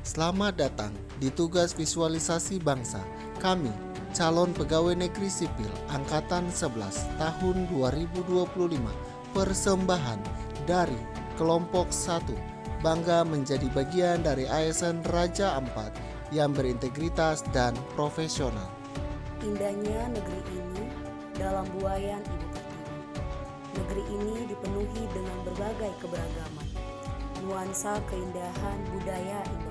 Selamat datang di tugas visualisasi bangsa. Kami, calon pegawai negeri sipil Angkatan 11 tahun 2025, persembahan dari kelompok 1, bangga menjadi bagian dari ASN Raja Ampat yang berintegritas dan profesional. Indahnya negeri ini dalam buayan Ibu Pertiwi. Negeri ini dipenuhi dengan berbagai keberagaman, nuansa keindahan budaya Indonesia.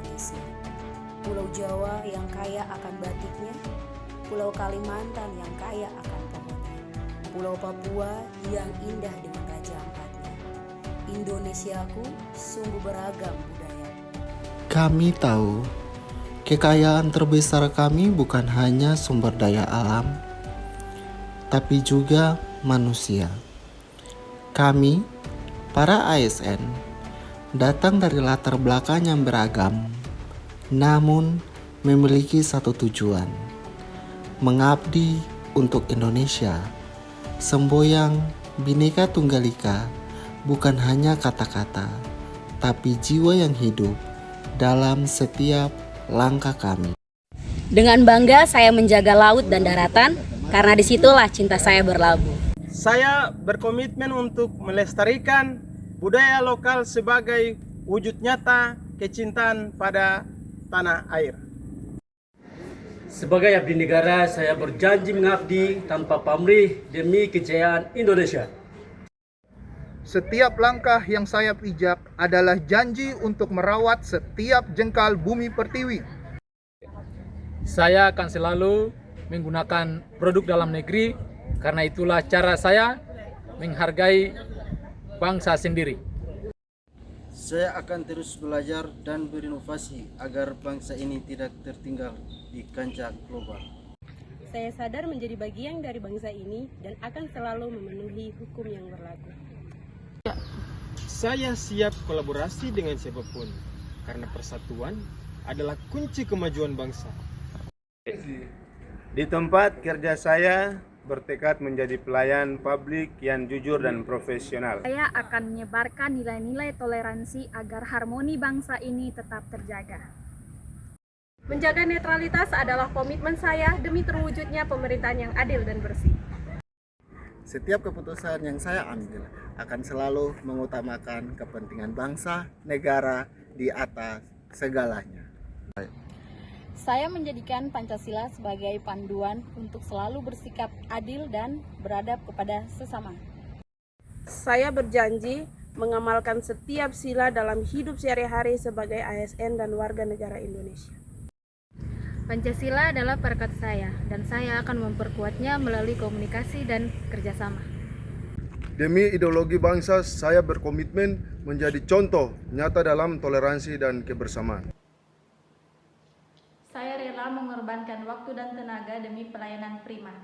Pulau Jawa yang kaya akan batiknya, Pulau Kalimantan yang kaya akan pohonnya, Pulau Papua yang indah dengan Raja Ampatnya. Indonesiaku sungguh beragam budaya. Kami tahu kekayaan terbesar kami bukan hanya sumber daya alam, tapi juga manusia. Kami, para ASN, datang dari latar belakang yang beragam, namun memiliki satu tujuan: mengabdi untuk Indonesia. Semboyan Bhinneka Tunggal Ika bukan hanya kata-kata, tapi jiwa yang hidup dalam setiap langkah kami. Dengan bangga saya menjaga laut dan daratan, karena disitulah cinta saya berlabuh. Saya berkomitmen untuk melestarikan budaya lokal sebagai wujud nyata kecintaan pada tanah air. Sebagai abdi negara, saya berjanji mengabdi tanpa pamrih demi kejayaan Indonesia. Setiap langkah yang saya pijak adalah janji untuk merawat setiap jengkal bumi Pertiwi. Saya akan selalu menggunakan produk dalam negeri, karena itulah cara saya menghargai bangsa sendiri. Saya akan terus belajar dan berinovasi agar bangsa ini tidak tertinggal di kancah global. Saya sadar menjadi bagian dari bangsa ini dan akan selalu memenuhi hukum yang berlaku. Saya siap kolaborasi dengan siapapun, karena persatuan adalah kunci kemajuan bangsa. Di tempat kerja saya bertekad menjadi pelayan publik yang jujur dan profesional. Saya akan menyebarkan nilai-nilai toleransi agar harmoni bangsa ini tetap terjaga. Menjaga netralitas adalah komitmen saya demi terwujudnya pemerintahan yang adil dan bersih. Setiap keputusan yang saya ambil akan selalu mengutamakan kepentingan bangsa, negara di atas segalanya. Saya menjadikan Pancasila sebagai panduan untuk selalu bersikap adil dan beradab kepada sesama. Saya berjanji mengamalkan setiap sila dalam hidup sehari-hari sebagai ASN dan warga negara Indonesia. Pancasila adalah perekat saya, dan saya akan memperkuatnya melalui komunikasi dan kerjasama. Demi ideologi bangsa, saya berkomitmen menjadi contoh nyata dalam toleransi dan kebersamaan. Saya rela mengorbankan waktu dan tenaga demi pelayanan prima.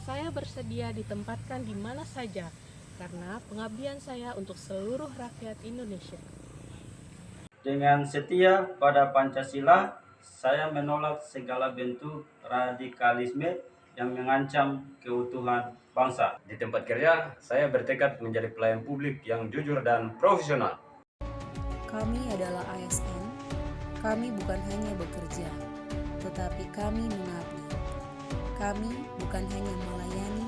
Saya bersedia ditempatkan di mana saja karena pengabdian saya untuk seluruh rakyat Indonesia. Dengan setia pada Pancasila, saya menolak segala bentuk radikalisme yang mengancam keutuhan bangsa. Di tempat kerja, saya bertekad menjadi pelayan publik yang jujur dan profesional. Kami adalah ASN. Kami bukan hanya bekerja, tetapi kami mengabdi. Kami bukan hanya melayani,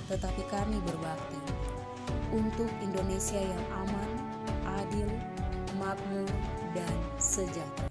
tetapi kami berbakti untuk Indonesia yang aman, adil, makmur, dan sejahtera.